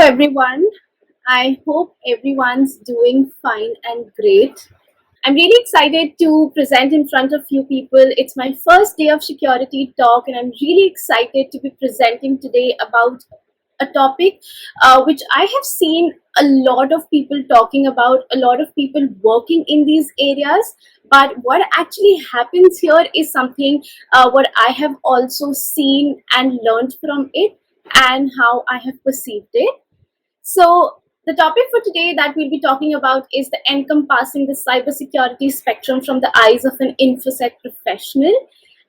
everyone. I hope everyone's doing fine and great. I'm really excited to present in front of you people. It's my first day of security talk, and I'm really excited to be presenting today about a topic which I have seen a lot of people talking about, a lot of people working in these areas. But what actually happens here is something what I have also seen and learned from it, and how I have perceived it. So, the topic for today that we'll be talking about is the encompassing the cybersecurity spectrum from the eyes of an Infosec professional.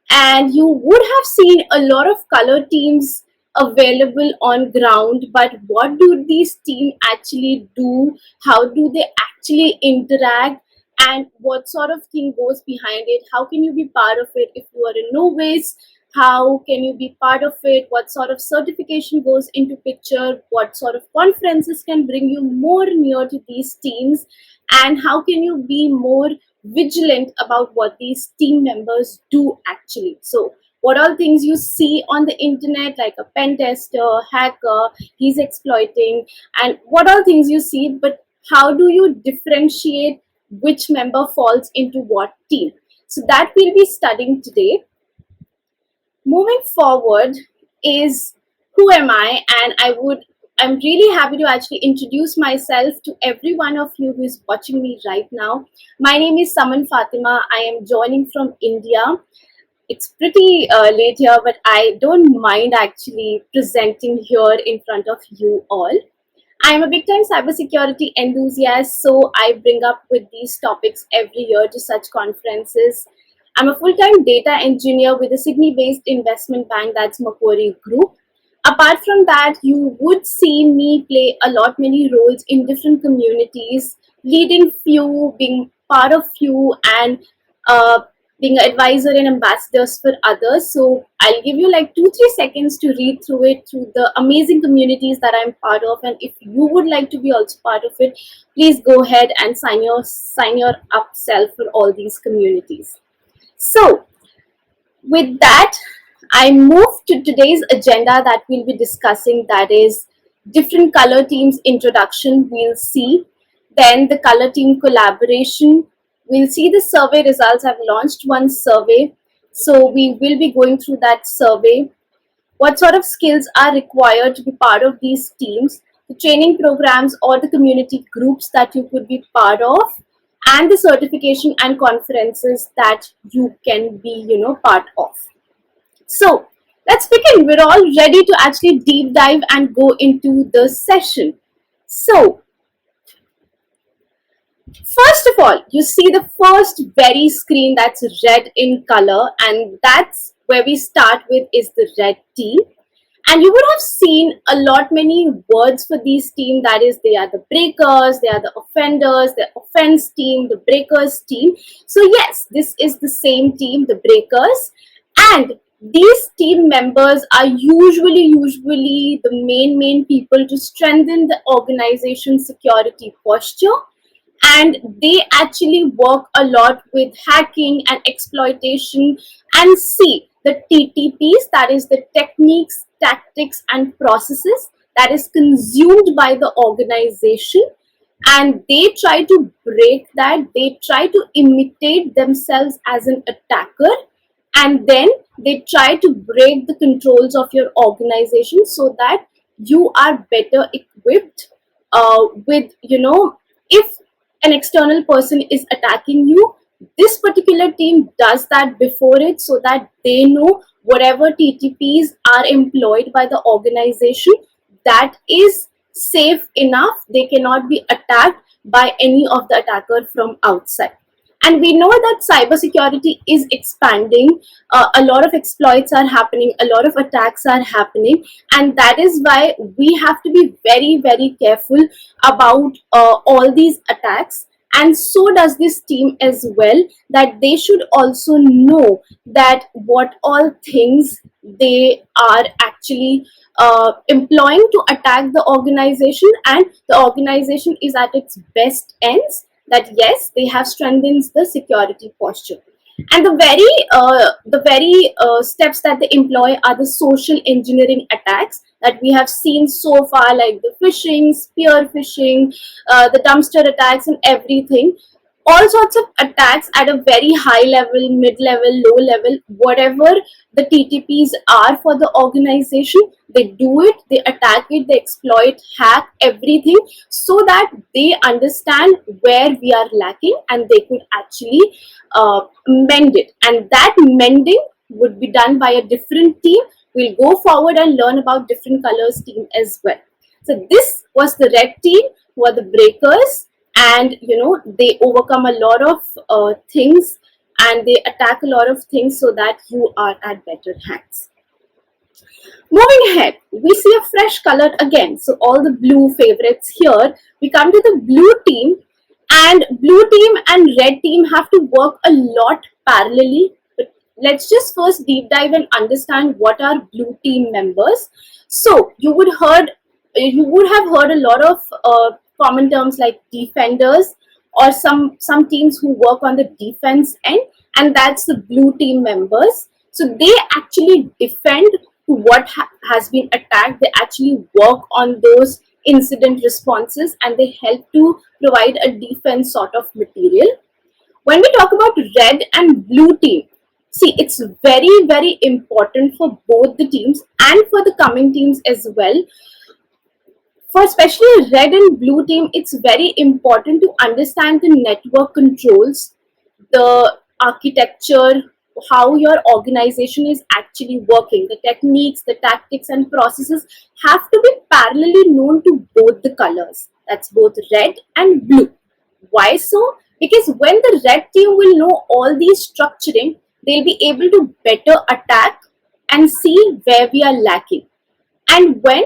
And you would have seen a lot of color teams available on ground, but what do these teams actually do? How do they actually interact? And what sort of thing goes behind it? How can you be part of it if you are a novice? How can you be part of it? What sort of certification goes into picture? What sort of conferences can bring you more near to these teams? And how can you be more vigilant about what these team members do actually? So what all things you see on the internet, like a pen tester, hacker, he's exploiting, and what all things you see, but how do you differentiate which member falls into what team? So that we'll be studying today. Moving forward is who am I, and I'm really happy to actually introduce myself to every one of you who is watching me right now. My name is Saman Fatima. I am joining from India. It's pretty late here, but I don't mind actually presenting here in front of you all. I'm a big time cybersecurity enthusiast, so I bring up with these topics every year to such conferences. I'm a full-time data engineer with a Sydney-based investment bank, that's Macquarie Group. Apart from that, you would see me play a lot many roles in different communities, leading few, being part of few, and uh, being an advisor and ambassadors for others. So I'll give you like 2-3 seconds to read through it, through the amazing communities that I'm part of. And if you would like to be also part of it, please go ahead and sign your up self for all these communities. So, with that, I move to today's agenda that we'll be discussing, that is different color teams introduction. We'll see then the color team collaboration. We'll see the survey results. I've launched one survey, so we will be going through that survey. What sort of skills are required to be part of these teams, the training programs or the community groups that you could be part of, and the certification and conferences that you can be, part of. So let's begin. We're all ready to actually deep dive and go into the session. So first of all, you see the first very screen that's red in color, and that's where we start with, is the red team. And you would have seen a lot many words for these team, that is, they are the breakers, they are the offenders, the offense team, the breakers team. So yes, this is the same team, the breakers, and these team members are usually the main people to strengthen the organization's security posture, and they actually work a lot with hacking and exploitation, and see the TTPs, that is the techniques, tactics and processes that is consumed by the organization, and they try to break that. They try to imitate themselves as an attacker, and then they try to break the controls of your organization so that you are better equipped with, if an external person is attacking you, this particular team does that before it, so that they know whatever TTPs are employed by the organization, that is safe enough. They cannot be attacked by any of the attacker from outside. And we know that cybersecurity is expanding. A lot of exploits are happening, a lot of attacks are happening, and that is why we have to be very careful about all these attacks. And so does this team as well, that they should also know that what all things they are actually employing to attack the organization, and the organization is at its best ends, that yes, they have strengthened the security posture. And the very steps that they employ are the social engineering attacks, that we have seen so far, like the phishing, spear phishing, the dumpster attacks, and everything. All sorts of attacks at a very high level, mid level, low level, whatever the TTPs are for the organization, they do it, they attack it, they exploit, hack everything, so that they understand where we are lacking and they could actually mend it. And that mending would be done by a different team. We'll go forward and learn about different colors team as well. So this was the red team, who are the breakers, and they overcome a lot of things, and they attack a lot of things so that you are at better hands. Moving ahead, we see a fresh color again. So all the blue favorites here. We come to the blue team, and blue team and red team have to work a lot parallelly. But let's just first deep dive and understand what are blue team members. So you would have heard a lot of common terms like defenders, or some teams who work on the defense end, and that's the blue team members. So they actually defend to what has been attacked. They actually work on those incident responses, and they help to provide a defense sort of material. When we talk about red and blue team, see, it's very, very important for both the teams and for the coming teams as well. For especially red and blue team, it's very important to understand the network controls, the architecture, how your organization is actually working. The techniques, the tactics, and processes have to be parallelly known to both the colors. That's both red and blue. Why so? Because when the red team will know all these structuring, they'll be able to better attack and see where we are lacking. And when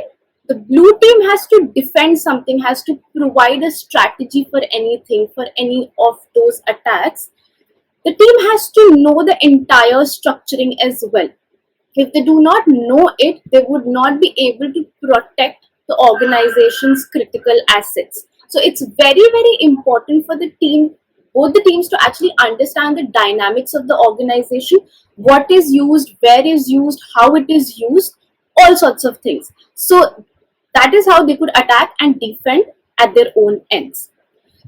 the blue team has to defend something, has to provide a strategy for anything, for any of those attacks, the team has to know the entire structuring as well. If they do not know it, they would not be able to protect the organization's critical assets. So it's very, very important for the team, both the teams, to actually understand the dynamics of the organization, what is used, where is used, how it is used, all sorts of things. So that is how they could attack and defend at their own ends.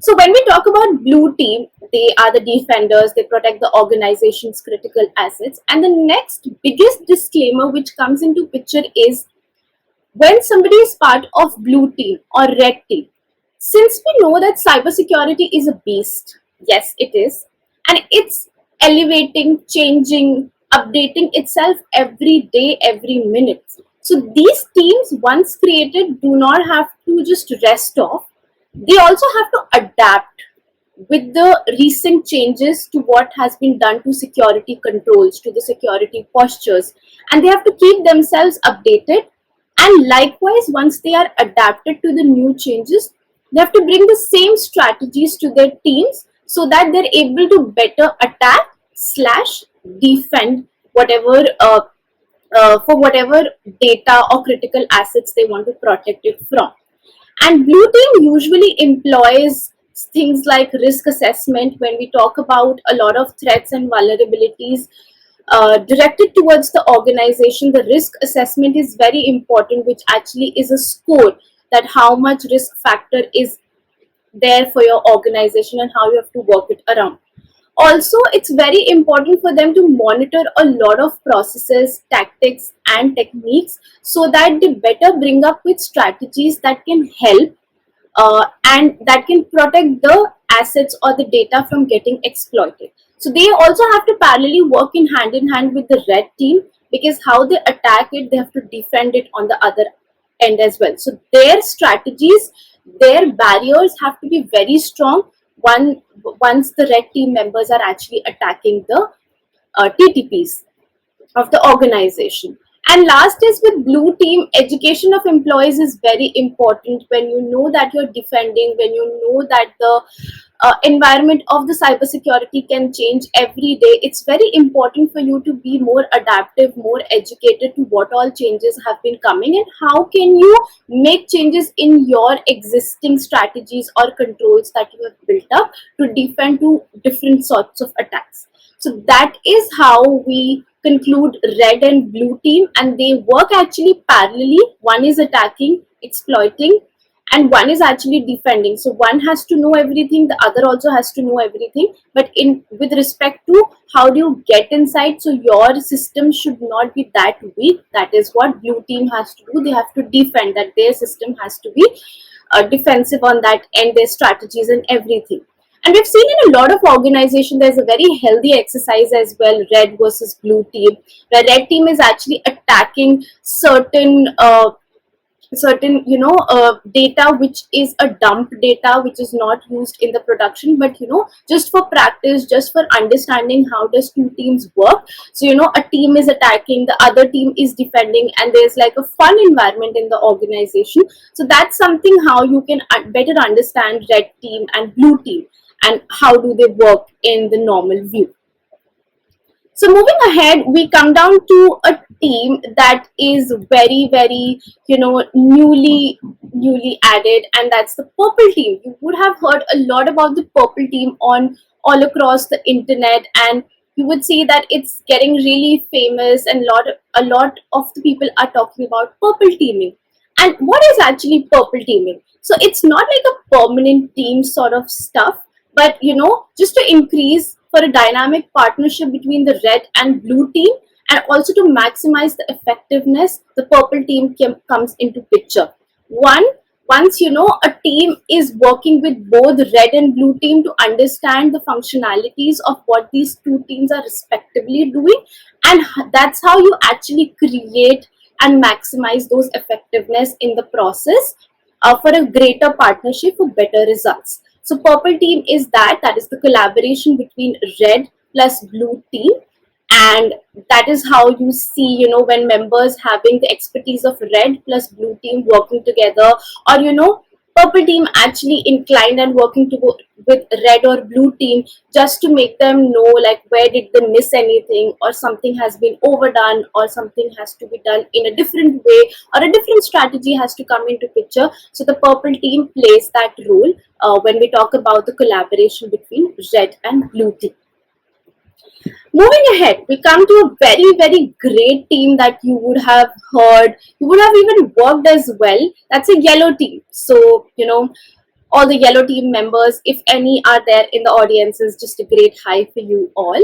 So when we talk about blue team, they are the defenders, they protect the organization's critical assets. And the next biggest disclaimer which comes into picture is when somebody is part of blue team or red team, since we know that cybersecurity is a beast, yes, it is, and it's elevating, changing, updating itself every day, every minute. So these teams, once created, do not have to just rest off. They also have to adapt with the recent changes to what has been done to security controls, to the security postures, and they have to keep themselves updated. And likewise, once they are adapted to the new changes, they have to bring the same strategies to their teams so that they're able to better attack slash defend whatever for whatever data or critical assets they want to protect it from. And blue team usually employs things like risk assessment. When we talk about a lot of threats and vulnerabilities directed towards the organization, the risk assessment is very important, which actually is a score that how much risk factor is there for your organization and how you have to work it around. Also, it's very important for them to monitor a lot of processes, tactics, and techniques so that they better bring up with strategies that can help and that can protect the assets or the data from getting exploited. So they also have to parallelly work in hand with the red team, because how they attack it, they have to defend it on the other end as well. So their strategies, their barriers have to be very strong once the red team members are actually attacking the TTPs of the organization. And last is with blue team, education of employees is very important. When you know that you're defending, when you know that the environment of the cybersecurity can change every day, it's very important for you to be more adaptive, more educated to what all changes have been coming, and how can you make changes in your existing strategies or controls that you have built up to defend to different sorts of attacks. So that is how we conclude red and blue team, and they work actually parallelly. One is attacking, exploiting, and one is actually defending. So one has to know everything, the other also has to know everything, but in with respect to how do you get inside, so your system should not be that weak. That is what blue team has to do. They have to defend, that their system has to be defensive on that and their strategies and everything. And we've seen in a lot of organizations there's a very healthy exercise as well, red versus blue team, where red team is actually attacking certain data which is a dump data, which is not used in the production, but just for practice, just for understanding how does two teams work. So a team is attacking, the other team is defending, and there's like a fun environment in the organization. So that's something how you can better understand red team and blue team and how do they work in the normal view. So moving ahead, we come down to a team that is very, very, newly added, and that's the purple team. You would have heard a lot about the purple team on all across the internet, and you would see that it's getting really famous, and a lot of the people are talking about purple teaming. And what is actually purple teaming? So it's not like a permanent team sort of stuff, but just to increase for a dynamic partnership between the red and blue team, and also to maximize the effectiveness, the purple team comes into picture. One Once a team is working with both red and blue team to understand the functionalities of what these two teams are respectively doing, and that's how you actually create and maximize those effectiveness in the process, for a greater partnership for better results. So purple team is that is the collaboration between red plus blue team, and that is how you see when members having the expertise of red plus blue team working together, or purple team actually inclined and working to go with red or blue team, just to make them know like where did they miss anything, or something has been overdone, or something has to be done in a different way, or a different strategy has to come into picture. So the purple team plays that role when we talk about the collaboration between red and blue team. Moving ahead, we come to a very, very great team that you would have heard, you would have even worked as well. That's a yellow team. So, all the yellow team members, if any are there in the audience, is just a great hi for you all.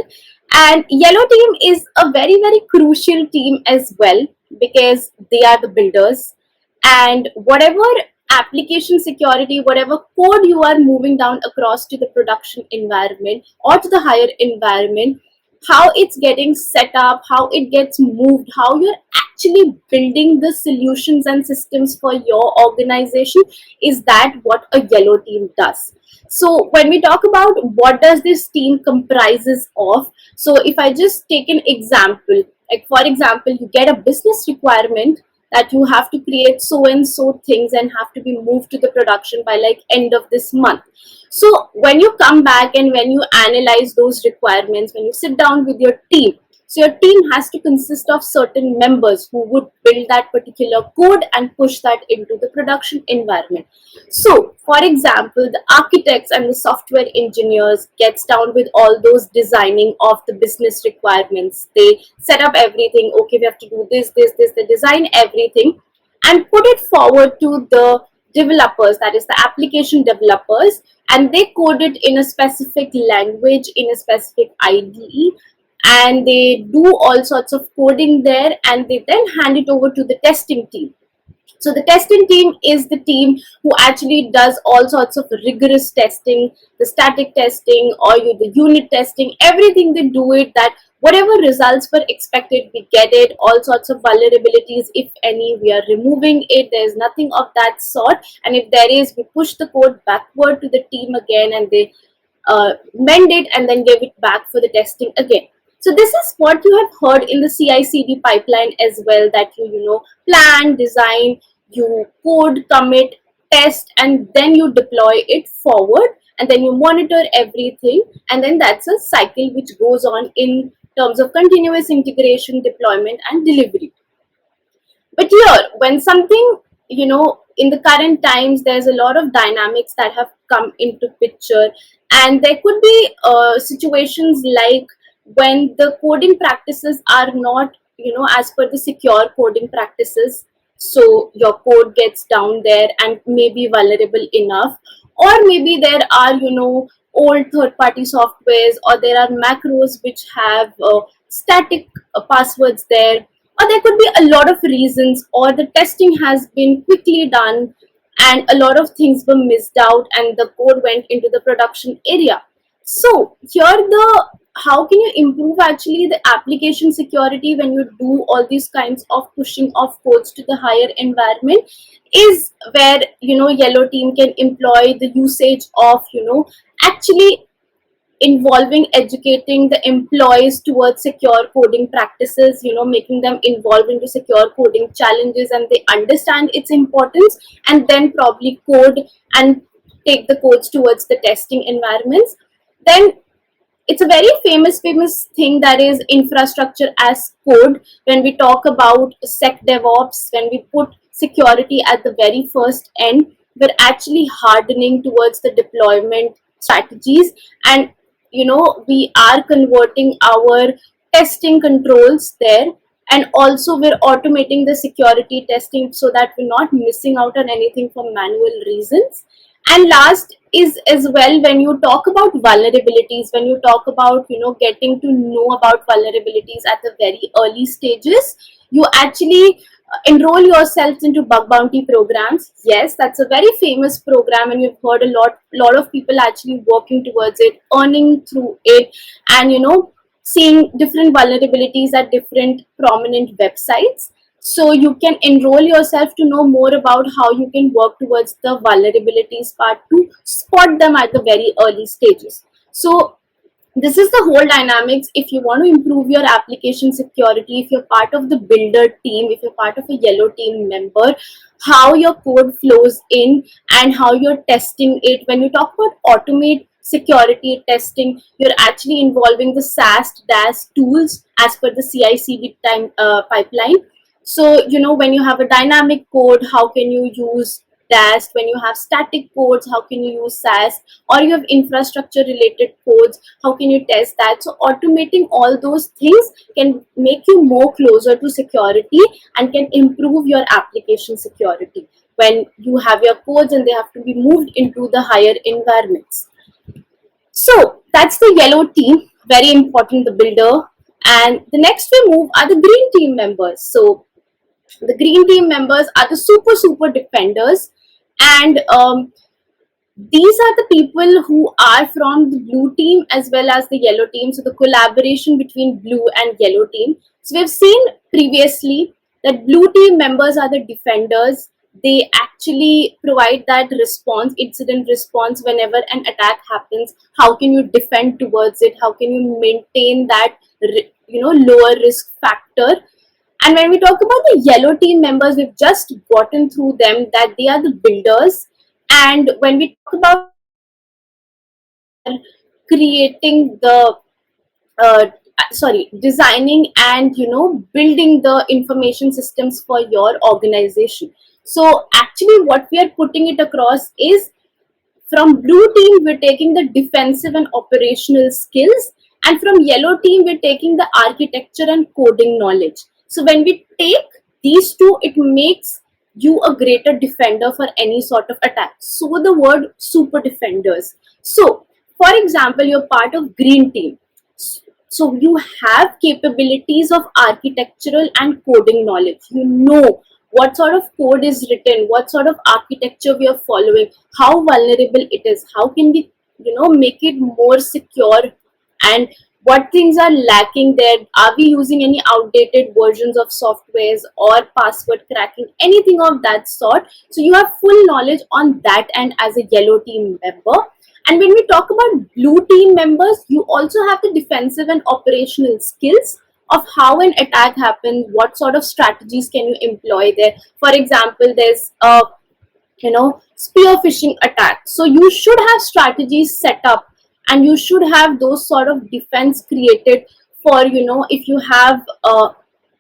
And yellow team is a very, very crucial team as well, because they are the builders, and whatever application security, whatever code you are moving down across to the production environment or to the higher environment, how it's getting set up, how it gets moved, how you're actually building the solutions and systems for your organization, is that what a yellow team does. So when we talk about what does this team comprises of, so if I just take an example, like for example, you get a business requirement that you have to create so and so things and have to be moved to the production by like end of this month. So when you come back and when you analyze those requirements, when you sit down with your team, so your team has to consist of certain members who would build that particular code and push that into the production environment. So for example, the architects and the software engineers gets down with all those designing of the business requirements. They set up everything. Okay, we have to do this. They design everything and put it forward to the developers, that is the application developers, and they code it in a specific language, in a specific IDE, and they do all sorts of coding there, and they then hand it over to the testing team. So the testing team is the team who actually does all sorts of rigorous testing, the static testing or the unit testing, everything they do it, that whatever results were expected, we get it. All sorts of vulnerabilities, if any, we are removing it. There's nothing of that sort. And if there is, we push the code backward to the team again, and they mend it and then give it back for the testing again. So this is what you have heard in the CI/CD pipeline as well, that you plan, design, you code, commit, test, and then you deploy it forward, and then you monitor everything, and then that's a cycle which goes on in terms of continuous integration, deployment, and delivery. But here, when something, in the current times, there's a lot of dynamics that have come into picture, and there could be situations like when the coding practices are not, as per the secure coding practices. So your code gets down there and may be vulnerable enough, or maybe there are, old third party softwares, or there are macros which have static passwords there, or there could be a lot of reasons, or the testing has been quickly done and a lot of things were missed out and the code went into the production area. So here the how can you improve actually the application security when you do all these kinds of pushing of codes to the higher environment, is where, yellow team can employ the usage of, actually involving educating the employees towards secure coding practices, making them involved into secure coding challenges and they understand its importance, and then probably code and take the codes towards the testing environments. Then it's a very famous thing, that is infrastructure as code. When we talk about sec devops, when we put security at the very first end, we're actually hardening towards the deployment strategies, and we are converting our testing controls there, and also we're automating the security testing so that we're not missing out on anything for manual reasons. And last is as well, when you talk about vulnerabilities, when you talk about, getting to know about vulnerabilities at the very early stages, you actually enroll yourselves into bug bounty programs. Yes, that's a very famous program, and you've heard a lot of people actually working towards it, earning through it, and seeing different vulnerabilities at different prominent websites. So you can enroll yourself to know more about how you can work towards the vulnerabilities part to spot them at the very early stages. So this is the whole dynamics. If you want to improve your application security, if you're part of the builder team, if you're part of a yellow team member, how your code flows in and how you're testing it. When you talk about automate security testing, you're actually involving the SAST DAS tools as per the CI/CD time pipeline. So when you have a dynamic code, how can you use DAST? When you have static codes, how can you use SAST? Or you have infrastructure related codes, how can you test that? So automating all those things can make you more closer to security and can improve your application security when you have your codes and they have to be moved into the higher environments. So that's the yellow team, very important, the builder. And the next we move are the green team members. So the green team members are the super defenders, and these are the people who are from the blue team as well as the yellow team. So the collaboration between blue and yellow team. So we've seen previously that blue team members are the defenders. They actually provide that response, incident response, whenever an attack happens. How can you defend towards it? How can you maintain that lower risk factor? And when we talk about the yellow team members, we've just gotten through them, that they are the builders. And when we talk about creating the designing and building the information systems for your organization. So actually what we are putting it across is, from blue team we're taking the defensive and operational skills, and from yellow team we're taking the architecture and coding knowledge. So when we take these two, it makes you a greater defender for any sort of attack. So the word super defenders. So for example, you're part of green team, so you have capabilities of architectural and coding knowledge. You know what sort of code is written, what sort of architecture we are following, how vulnerable it is, how can we make it more secure, and what things are lacking there. Are we using any outdated versions of softwares or password cracking, anything of that sort? So you have full knowledge on that end as a yellow team member. And when we talk about blue team members, you also have the defensive and operational skills of how an attack happens, what sort of strategies can you employ there. For example, there's a spear phishing attack. So you should have strategies set up, and you should have those sort of defense created for if you have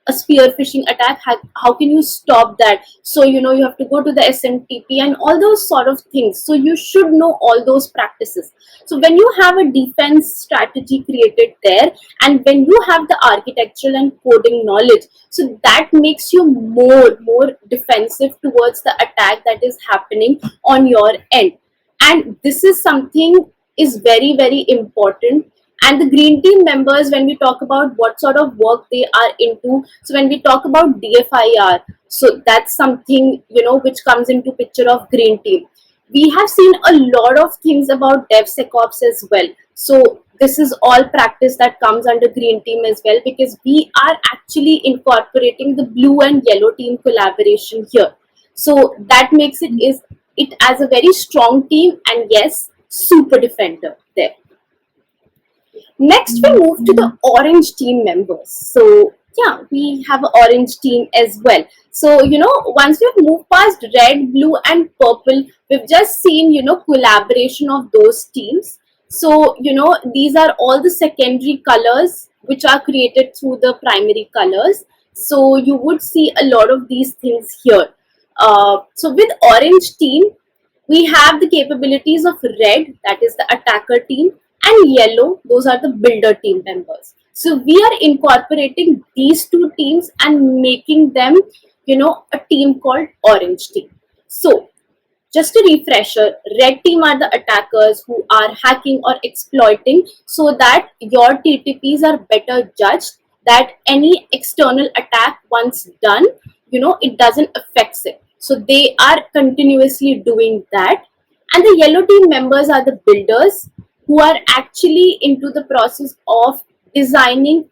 a spear phishing attack, how can you stop that? So you have to go to the SMTP and all those sort of things, so you should know all those practices. So when you have a defense strategy created there, and when you have the architectural and coding knowledge, so that makes you more defensive towards the attack that is happening on your end. And this is something is very important. And the green team members, when we talk about what sort of work they are into, so when we talk about DFIR, so that's something which comes into picture of green team. We have seen a lot of things about DevSecOps as well. So this is all practice that comes under green team as well, because we are actually incorporating the blue and yellow team collaboration here. So that makes it as a very strong team, and yes, super defender there. Next, we move to the orange team members. So yeah, we have an orange team as well. So once we've moved past red, blue, and purple, we've just seen collaboration of those teams. So these are all the secondary colors which are created through the primary colors. So you would see a lot of these things here. So with orange team, we have the capabilities of red, that is the attacker team, and yellow, those are the builder team members. So we are incorporating these two teams and making them a team called orange team. So just a refresher, red team are the attackers who are hacking or exploiting, so that your TTPs are better judged, that any external attack once done, it doesn't affect it. So they are continuously doing that. And the yellow team members are the builders who are actually into the process of designing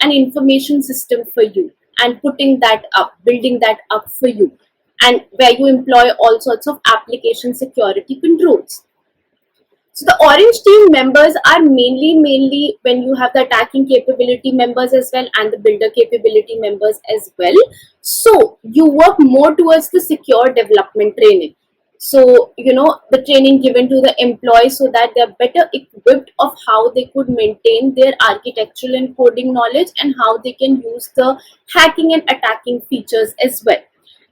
an information system for you and putting that up, building that up for you, and where you employ all sorts of application security controls. So the orange team members are mainly when you have the attacking capability members as well and the builder capability members as well. So you work more towards the secure development training. So the training given to the employees, so that they are better equipped of how they could maintain their architectural and coding knowledge, and how they can use the hacking and attacking features as well.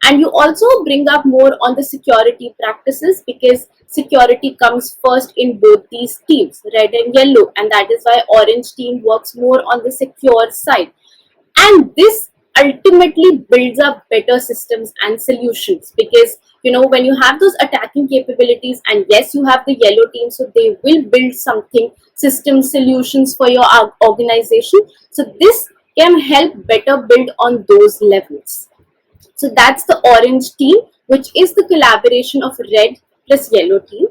And you also bring up more on the security practices, because security comes first in both these teams, red and yellow, and that is why orange team works more on the secure side. And this ultimately builds up better systems and solutions, because when you have those attacking capabilities, and yes, you have the yellow team, so they will build something, system solutions for your organization. So this can help better build on those levels. So that's the orange team, which is the collaboration of red plus yellow team.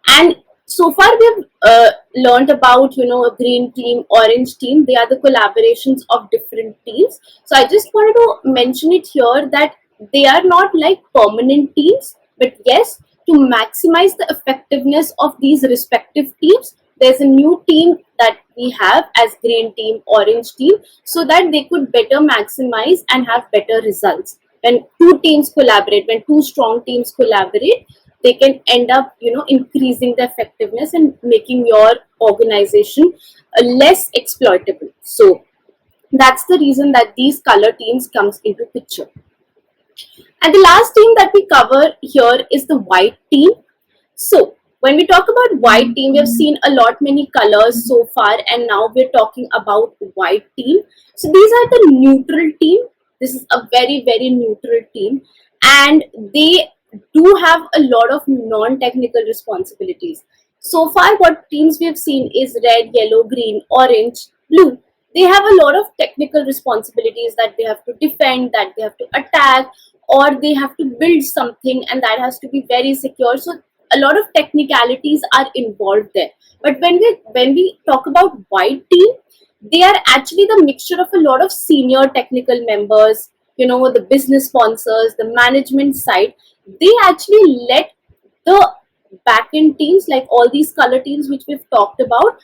And so far we've learned about a green team, orange team. They are the collaborations of different teams. So I just wanted to mention it here that they are not like permanent teams, but yes, to maximize the effectiveness of these respective teams, there's a new team that we have as green team, orange team, so that they could better maximize and have better results. When two teams collaborate, when two strong teams collaborate, they can end up increasing the effectiveness and making your organization less exploitable. So that's the reason that these color teams comes into picture. And the last team that we cover here is the white team. So when we talk about white team, we have seen a lot many colors so far, and now we're talking about white team. So these are the neutral team. This is a very neutral team, and they do have a lot of non-technical responsibilities. So far, what teams we have seen is red, yellow, green, orange, blue. They have a lot of technical responsibilities, that they have to defend, that they have to attack, or they have to build something, and that has to be very secure. So a lot of technicalities are involved there. But when we talk about white team, they are actually the mixture of a lot of senior technical members, the business sponsors, the management side. They actually let the back-end teams, like all these color teams which we've talked about,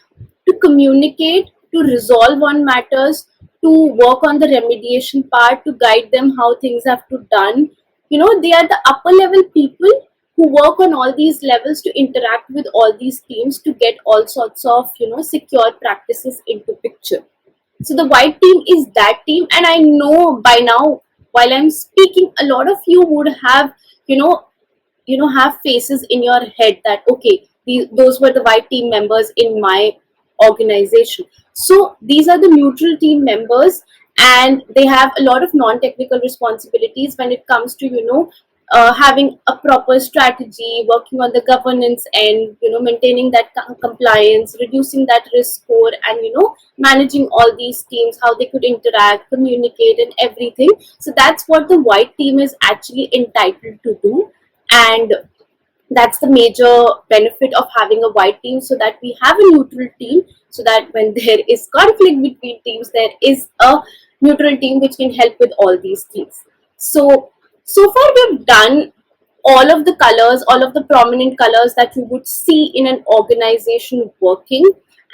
to communicate, to resolve on matters, to work on the remediation part, to guide them how things have to done. They are the upper level people who work on all these levels to interact with all these teams to get all sorts of secure practices into picture. So the white team is that team, and I know by now, while I'm speaking, a lot of you would have, you know, have faces in your head that okay, those were the white team members in my organization. So these are the neutral team members, and they have a lot of non-technical responsibilities when it comes to having a proper strategy, working on the governance and maintaining that compliance, reducing that risk score, and managing all these teams, how they could interact, communicate, and everything. So that's what the white team is actually entitled to do. And that's the major benefit of having a white team, so that we have a neutral team, so that when there is conflict between teams, there is a neutral team which can help with all these things. So far we've done all of the colors, all of the prominent colors that you would see in an organization working,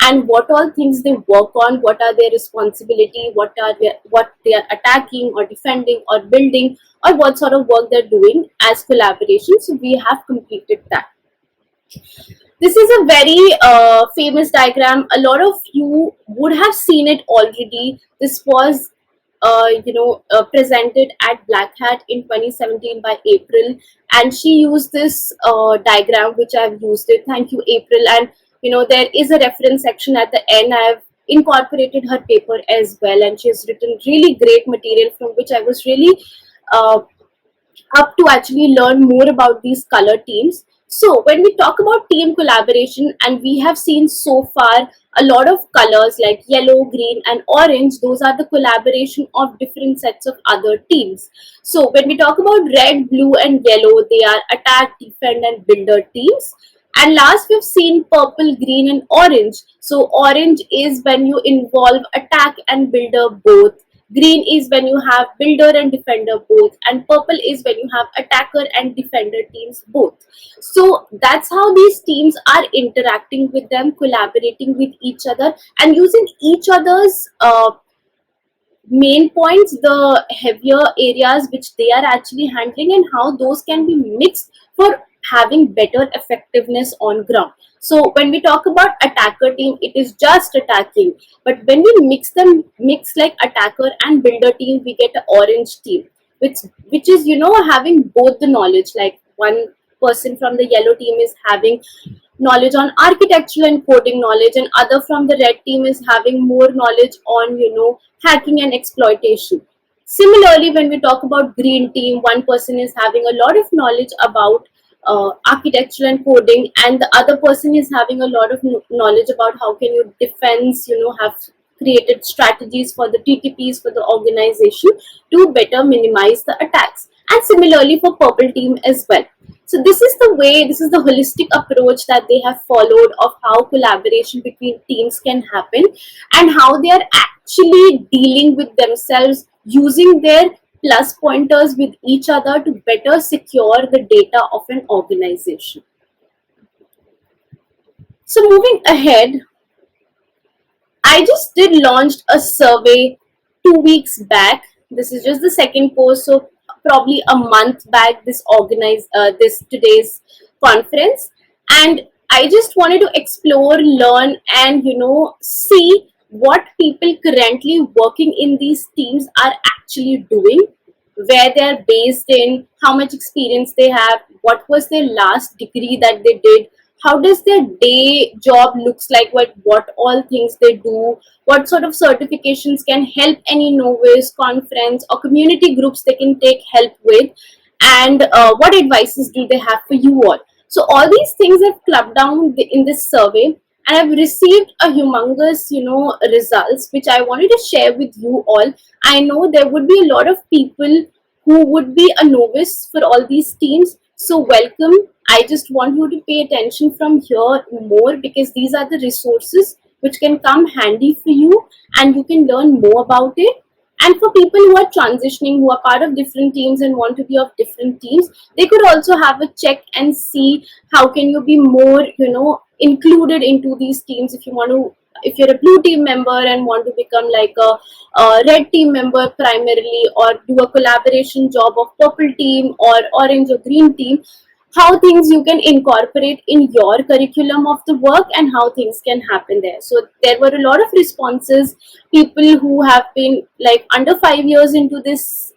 and what all things they work on, what are their responsibility, what they are attacking or defending or building, or what sort of work they're doing as collaboration. So we have completed that. This is a very famous diagram. A lot of you would have seen it already. This was presented at Black Hat in 2017 by April, and she used this diagram, which I've used it. Thank you, April. And there is a reference section at the end. I've incorporated her paper as well, and she has written really great material from which I was really uh, up to actually learn more about these color teams. So when we talk about team collaboration, and we have seen so far a lot of colors like yellow, green, and orange, those are the collaboration of different sets of other teams. So when we talk about red, blue, and yellow, they are attack, defend, and builder teams. And last, we've seen purple, green, and orange. So orange is when you involve attack and builder both. Green is when you have builder and defender both, and purple is when you have attacker and defender teams both. So that's how these teams are interacting with them, collaborating with each other, and using each other's main points, the heavier areas which they are actually handling, and how those can be mixed for having better effectiveness on ground. So when we talk about attacker team, it is just attacking, but when we mix like attacker and builder team, we get an orange team, which is having both the knowledge. Like one person from the yellow team is having knowledge on architectural and coding knowledge, and other from the red team is having more knowledge on hacking and exploitation. Similarly, when we talk about green team, one person is having a lot of knowledge about architecture and coding, and the other person is having a lot of knowledge about how can you defense, have created strategies for the TTPs for the organization to better minimize the attacks. And similarly for purple team as well. So this is the holistic approach that they have followed of how collaboration between teams can happen, and how they are actually dealing with themselves, using their plus pointers with each other to better secure the data of an organization. So moving ahead, I just did launched a survey 2 weeks back. This is just the second post, so probably a month back. This today's conference, and I just wanted to explore, learn, and see what people currently working in these teams are actually doing, where they are based in, how much experience they have, what was their last degree that they did, how does their day job looks like, what all things they do, what sort of certifications can help any novice, conference, or community groups they can take help with, and what advices do they have for you all. So all these things I've clubbed down in this survey, and I've received a humongous results which I wanted to share with you all. I know there would be a lot of people who would be a novice for all these teams, so welcome. I just want you to pay attention from here more, because these are the resources which can come handy for you, and you can learn more about it. And for people who are transitioning, who are part of different teams and want to be of different teams, they could also have a check and see how can you be more included into these teams. If you're a blue team member and want to become like a red team member primarily, or do a collaboration job of purple team or orange or green team, how things you can incorporate in your curriculum of the work and how things can happen there. So there were a lot of responses, people who have been like under 5 years into this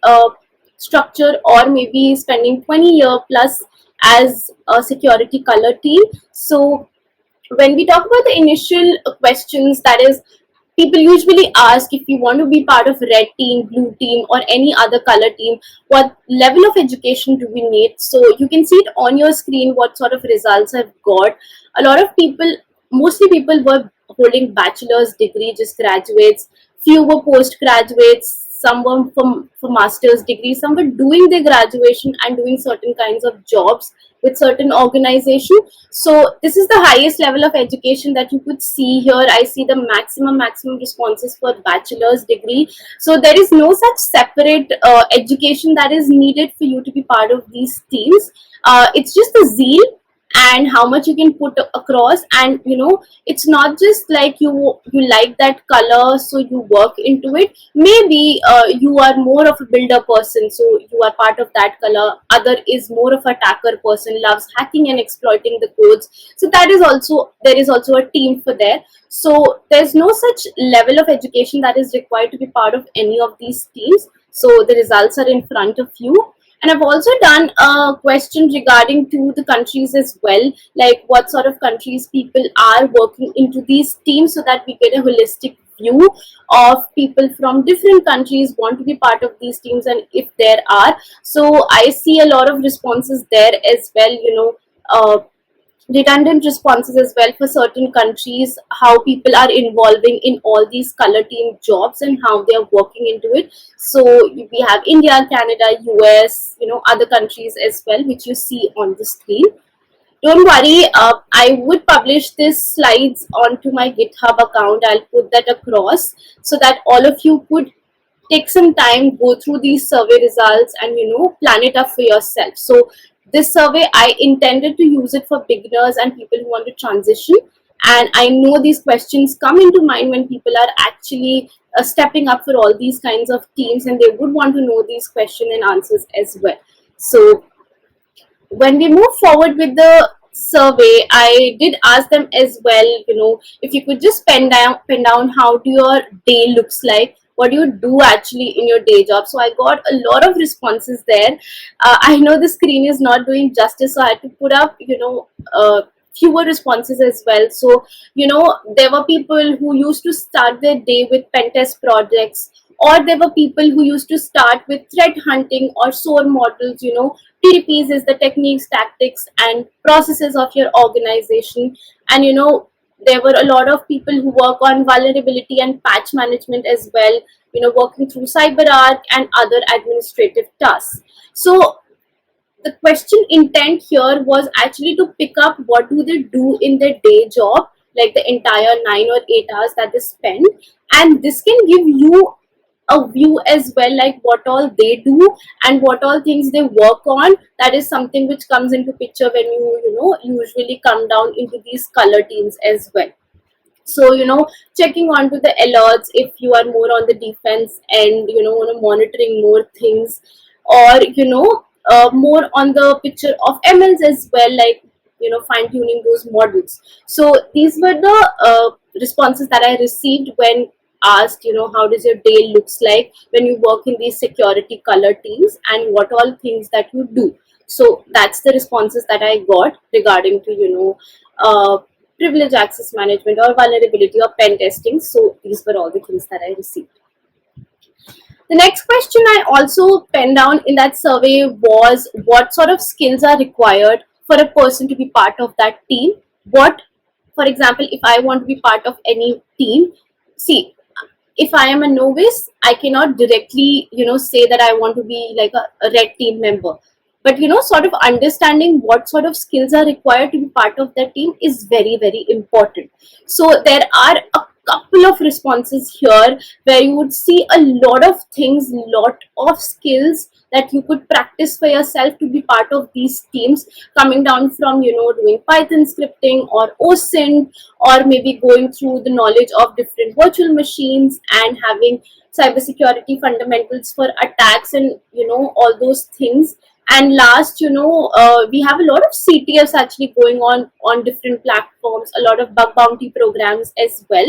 structure, or maybe spending 20 year plus as a security color team. So when we talk about the initial questions, that is, people usually ask if you want to be part of red team, blue team, or any other color team, what level of education do we need. So you can see it on your screen what sort of results I've got. A lot of people, mostly people were holding bachelor's degree, just graduates. Few were postgraduates, some were for master's degree, some were doing their graduation and doing certain kinds of jobs with certain organization. So this is the highest level of education that you could see here. I see the maximum responses for bachelor's degree. So there is no such separate education that is needed for you to be part of these teams. It's just the zeal and how much you can put across. And it's not just like you like that color so you work into it. Maybe you are more of a builder person, so you are part of that color. Other is more of a attacker person, loves hacking and exploiting the codes, so that is also, there is also a team for there. So there's no such level of education that is required to be part of any of these teams. So the results are in front of you. And I've also done a question regarding to the countries as well, like what sort of countries people are working into these teams, so that we get a holistic view of people from different countries want to be part of these teams, and if there are. So I see a lot of responses there as well, redundant responses as well for certain countries, how people are involving in all these color team jobs and how they are working into it. So we have India, Canada, US, other countries as well, which you see on the screen. Don't worry, I would publish these slides onto my GitHub account. I'll put that across so that all of you could take some time, go through these survey results, and plan it up for yourself. So this survey, I intended to use it for beginners and people who want to transition. And I know these questions come into mind when people are actually stepping up for all these kinds of teams, and they would want to know these question and answers as well. So when we move forward with the survey, I did ask them as well, if you could just pen down how do your day looks like, what do you do actually in your day job. So I got a lot of responses there. I know the screen is not doing justice, so I had to put up fewer responses as well. So there were people who used to start their day with pen test projects, or there were people who used to start with threat hunting or SOAR models. TDPs is the techniques, tactics, and processes of your organization. And there were a lot of people who work on vulnerability and patch management as well, working through CyberArk and other administrative tasks. So the question intent here was actually to pick up what do they do in their day job, like the entire 9 or 8 hours that they spend. And this can give you a view as well, like what all they do and what all things they work on. That is something which comes into picture when usually come down into these color teams as well. So checking onto the alerts if you are more on the defense and monitoring more things, or more on the picture of MLs as well, like fine tuning those models. So these were the responses that I received when asked, how does your day looks like when you work in these security color teams, and what all things that you do. So that's the responses that I got regarding to privilege access management or vulnerability or pen testing. So these were all the things that I received. The next question I also penned down in that survey was what sort of skills are required for a person to be part of that team. What, for example, if I want to be part of any team, see, if I am a novice, I cannot directly, say that I want to be like a red team member. But sort of understanding what sort of skills are required to be part of that team is very, very important. So there are a couple of responses here where you would see a lot of things, lot of skills that you could practice for yourself to be part of these teams, coming down from doing Python scripting or OSINT, or maybe going through the knowledge of different virtual machines and having cybersecurity fundamentals for attacks and all those things. And last, we have a lot of CTFs actually going on different platforms, a lot of bug bounty programs as well.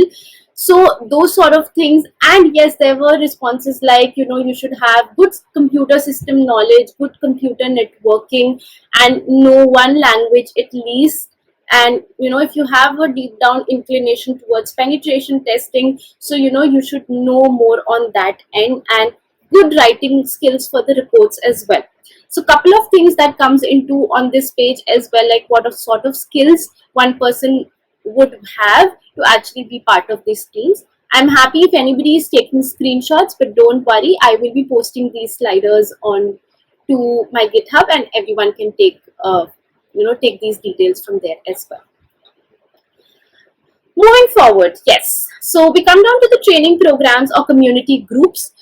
So those sort of things. And yes, there were responses like, you should have good computer system knowledge, good computer networking, and know one language at least. And if you have a deep down inclination towards penetration testing, so you should know more on that end, and good writing skills for the reports as well. So couple of things that comes into on this page as well, like what sort of skills one person would have to actually be part of these teams. I'm happy if anybody is taking screenshots, but don't worry, I will be posting these sliders on to my GitHub, and everyone can take these details from there as well. Moving forward, yes. So we come down to the training programs or community groups.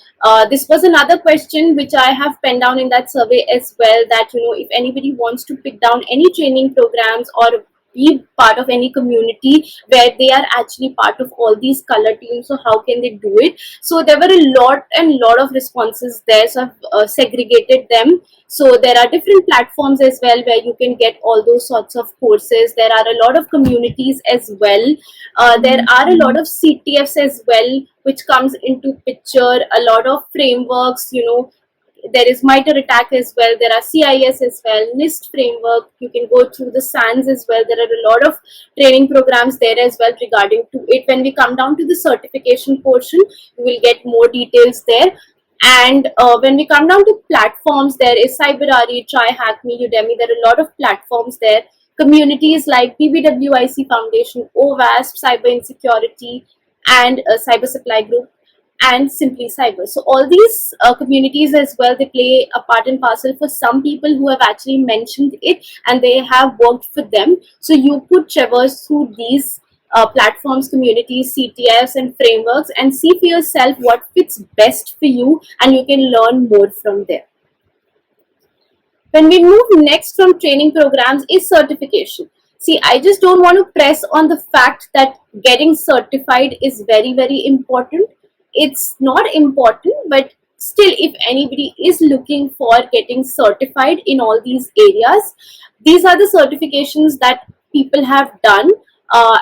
This was another question which I have penned down in that survey as well, that if anybody wants to pick down any training programs or be part of any community where they are actually part of all these color teams, so how can they do it? So there were a lot of responses there, so I've segregated them. So there are different platforms as well where you can get all those sorts of courses. There are a lot of communities as well. There are a lot of CTFs as well which comes into picture, a lot of frameworks. There is MITRE ATT&CK as well, there are CIS as well, NIST framework. You can go through the SANS as well. There are a lot of training programs there as well regarding to it. When we come down to the certification portion, you will get more details there. And when we come down to platforms, there is CyberRE, TryHackMe, Udemy. There are a lot of platforms there. Communities like PBWIC Foundation, OWASP, Cyber Insecurity, and Cyber Supply Group, and Simply Cyber. So all these communities as well, they play a part and parcel for some people who have actually mentioned it and they have worked for them. So you could traverse through these platforms, communities, CTFs, and frameworks, and see for yourself what fits best for you, and you can learn more from there. When we move next from training programs is certification. See, I just don't want to press on the fact that getting certified is very, very important. It's not important, but still, if anybody is looking for getting certified in all these areas, these are the certifications that people have done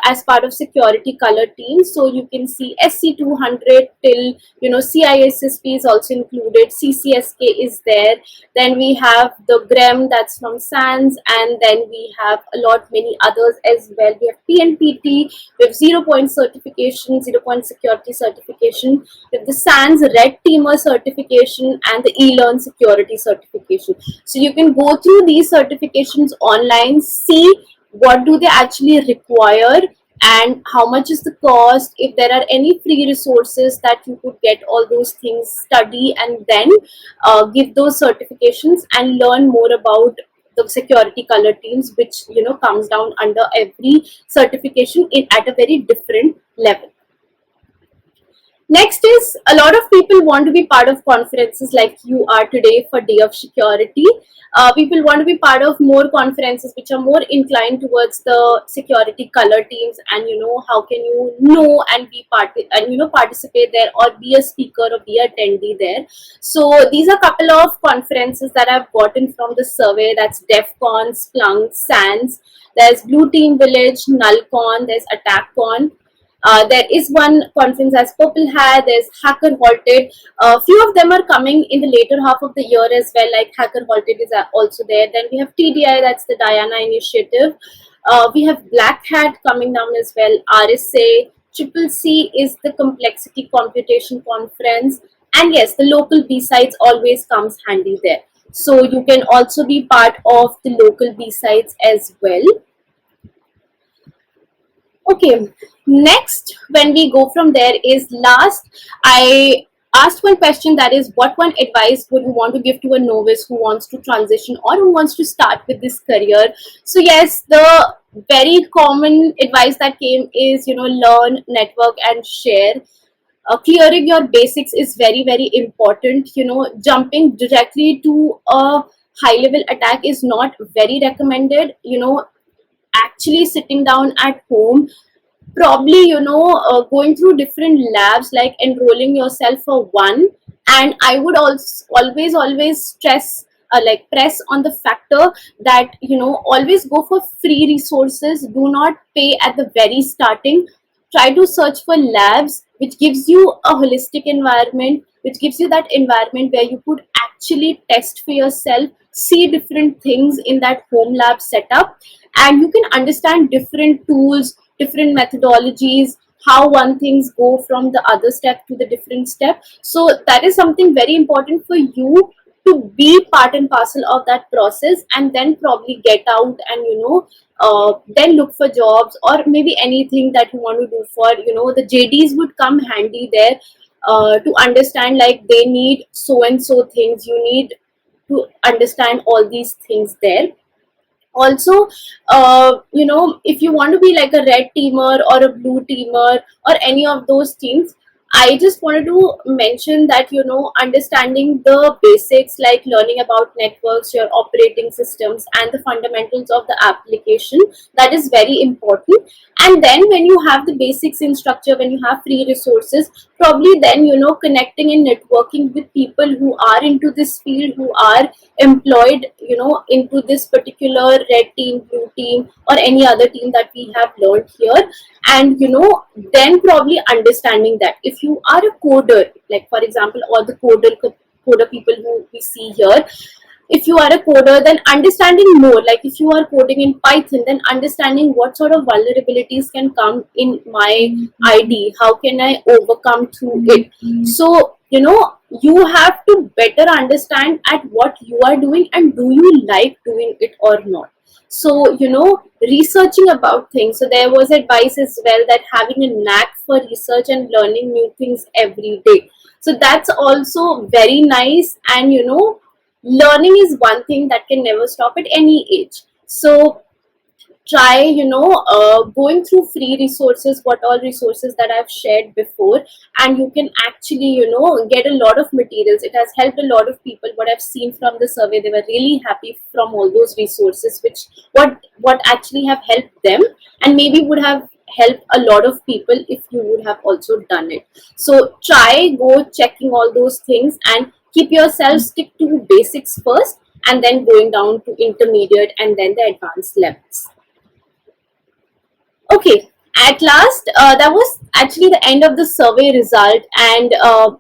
as part of security color teams. So you can see SC200 till CISSP is also included, CCSK is there, then we have the GREM, that's from SANS, and then we have a lot many others as well. We have PNPT, we have 0 point certification, 0 point security certification, we have the SANS Red Teamer certification, and the eLearn security certification. So you can go through these certifications online, see what do they actually require and how much is the cost. If there are any free resources that you could get all those things, study, and then give those certifications and learn more about the security color teams, which comes down under every certification at a very different level. Next is, a lot of people want to be part of conferences like you are today for Day of Security. People want to be part of more conferences which are more inclined towards the security color teams, and how can you know and be part and participate there or be a speaker or be a attendee there. So these are a couple of conferences that I've gotten from the survey. That's DEF CON, Splunk, SANS. There's Blue Team Village, NullCon, there's AttackCon. There is one conference as Purple Hat, there's Hacker Halted. Few of them are coming in the later half of the year as well, like Hacker Halted is also there. Then we have TDI, that's the Diana Initiative. We have Black Hat coming down as well, RSA. Triple C is the Complexity Computation Conference. And yes, the local B-sides always comes handy there. So you can also be part of the local B-sides as well. Okay, next, when we go from there is last, I asked one question, that is, what one advice would you want to give to a novice who wants to transition or who wants to start with this career? So yes, the very common advice that came is, learn, network, and share. Clearing your basics is very, very important. Jumping directly to a high level attack is not very recommended. Actually sitting down at home, probably going through different labs, like enrolling yourself for one. And I would also always stress like press on the factor that always go for free resources. Do not pay at the very starting. Try to search for labs which gives you a holistic environment, which gives you that environment where you could actually test for yourself, see different things in that home lab setup, and you can understand different tools, different methodologies, how one things go from the other step to the different step. So that is something very important for you to be part and parcel of that process, and then probably get out and then look for jobs or maybe anything that you want to do. For the JDs would come handy there, to understand like they need so and so things, you need to understand all these things there. Also, if you want to be like a red teamer or a blue teamer or any of those teams, I just wanted to mention that understanding the basics, like learning about networks, your operating systems, and the fundamentals of the application, that is very important. And then when you have the basics in structure, when you have free resources, probably then connecting and networking with people who are into this field, who are employed into this particular red team, blue team, or any other team that we have learned here. And then probably understanding that if you are a coder, like for example all the coder people who we see here, if you are a coder, then understanding more, like if you are coding in Python, then understanding what sort of vulnerabilities can come in my ID, how can I overcome through it. So you have to better understand at what you are doing and do you like doing it or not. So researching about things. So there was advice as well that having a knack for research and learning new things every day, so that's also very nice. And learning is one thing that can never stop at any age. So try going through free resources, what all resources that I've shared before, and you can actually get a lot of materials. It has helped a lot of people. What I've seen from the survey, they were really happy from all those resources, which what actually have helped them, and maybe would have helped a lot of people if you would have also done it. So try go checking all those things and keep yourself stick to basics first, and then going down to intermediate and then the advanced levels. Okay, at last, that was actually the end of the survey result, and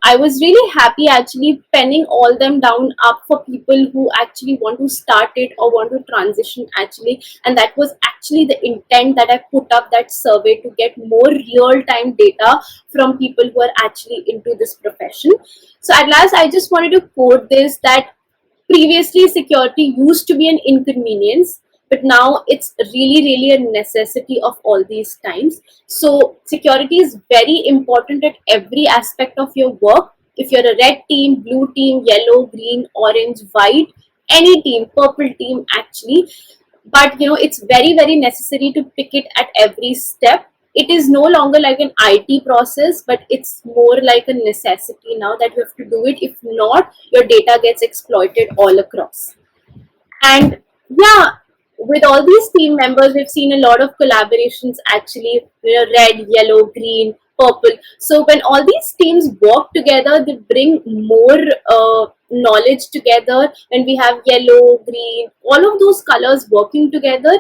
I was really happy actually penning all them down up for people who actually want to start it or want to transition actually, and that was actually the intent that I put up that survey, to get more real time data from people who are actually into this profession. So at last, I just wanted to quote this, that previously security used to be an inconvenience, but now it's really a necessity of all these times. So security is very important at every aspect of your work. If you're a red team, blue team, yellow, green, orange, white, any team, purple team actually, but it's very necessary to pick it at every step. It is no longer like an IT process, but it's more like a necessity now that you have to do it. If not, your data gets exploited all across. And yeah, with all these team members, we've seen a lot of collaborations actually, red, yellow, green, purple. So when all these teams work together, they bring more knowledge together. When we have yellow, green, all of those colors working together,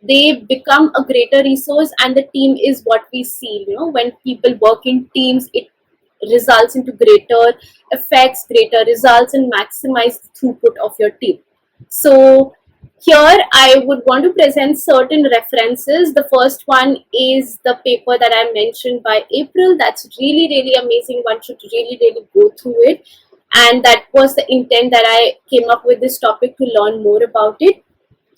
they become a greater resource, and the team is what we see. When people work in teams, it results into greater effects, greater results, and maximize the throughput of your team. So here I would want to present certain references. The first one is the paper that I mentioned by April. That's really amazing. One should really go through it. And that was the intent that I came up with this topic, to learn more about it.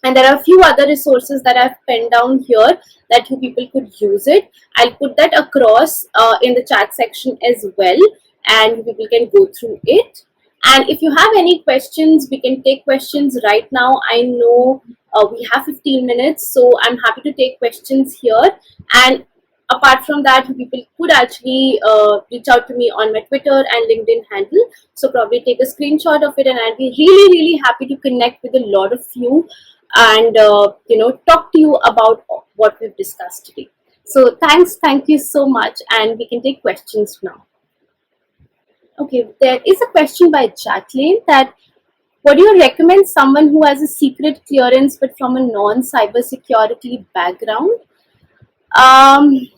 And there are a few other resources that I've penned down here that you people could use it. I'll put that across in the chat section as well, and people can go through it. And if you have any questions, we can take questions right now. I know we have 15 minutes, so I'm happy to take questions here. And apart from that, people could actually reach out to me on my Twitter and LinkedIn handle. So probably take a screenshot of it, and I'll be really happy to connect with a lot of you and talk to you about what we've discussed today. So thank you so much, and we can take questions now. Okay, there is a question by Jacqueline that Would you recommend someone who has a secret clearance but from a non-cybersecurity background? Um,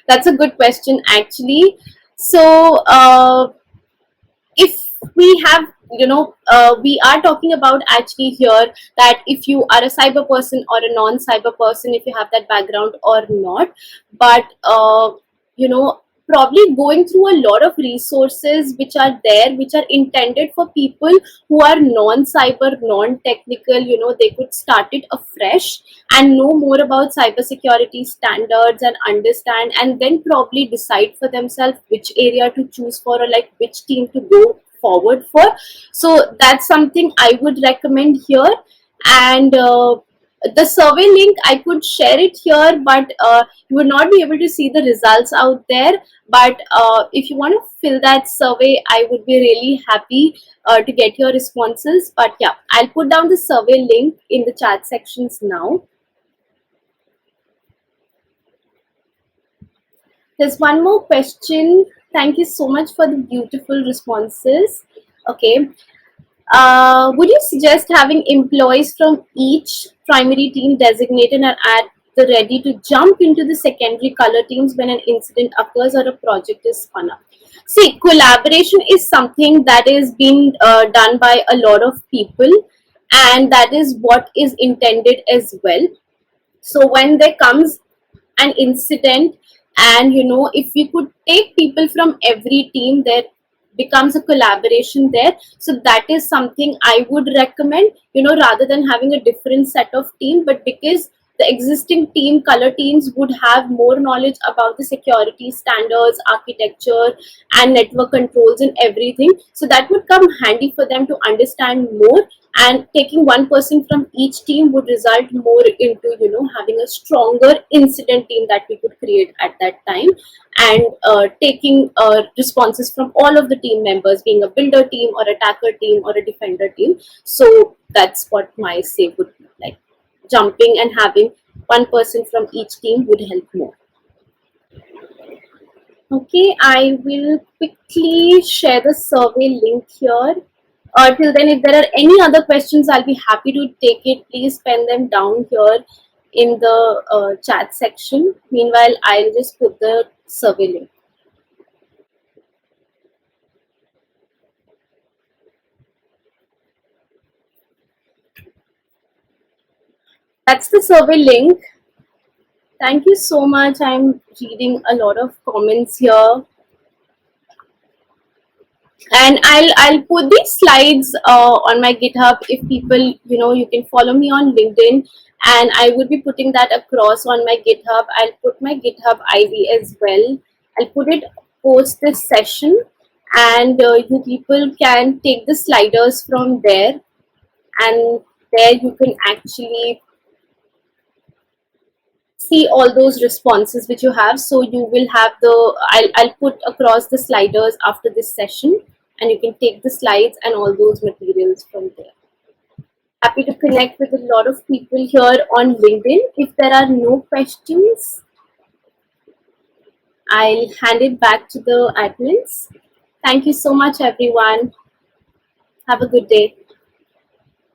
that's a good question, actually. So, if we have, we are talking about actually here that if you are a cyber person or a non-cyber person, if you have that background or not, but you know probably going through a lot of resources which are there, which are intended for people who are non-cyber, non-technical, they could start it afresh and know more about cybersecurity standards and understand, and then probably decide for themselves which area to choose for, or like which team to go forward for. So that's something I would recommend here. And the survey link, I could share it here, but you would not be able to see the results out there. But if you want to fill that survey, I would be really happy to get your responses. But yeah, I'll put down the survey link in the chat sections now. There's one more question. Thank you so much for the beautiful responses. Okay. Would you suggest having employees from each primary team designated and at the ready to jump into the secondary color teams when an incident occurs or a project is spun up? See, collaboration is something that is being done by a lot of people, and that is what is intended as well. So when there comes an incident, and if we could take people from every team, there becomes a collaboration there. So that is something I would recommend, rather than having a different set of team. But because the existing team, color teams, would have more knowledge about the security standards, architecture, and network controls and everything, so that would come handy for them to understand more. And taking one person from each team would result more into having a stronger incident team that we could create at that time. And taking responses from all of the team members, being a builder team or attacker team or a defender team. So that's what my say would be like. Jumping and having one person from each team would help more. Okay, I will quickly share the survey link here. Till then, if there are any other questions, I'll be happy to take it. Please pen them down here in the chat section. Meanwhile, I'll just put the survey link. That's the survey link. Thank you so much. I'm reading a lot of comments here. And I'll put these slides on my GitHub. If people, you can follow me on LinkedIn, and I will be putting that across on my GitHub. I'll put my GitHub ID as well. I'll put it post this session, and you people can take the sliders from there, and there you can actually see all those responses which you have. So you will have I'll put across the sliders after this session, and you can take the slides and all those materials from there. Happy to connect with a lot of people here on LinkedIn. If there are no questions, I'll hand it back to the admins. Thank you so much, everyone. Have a good day.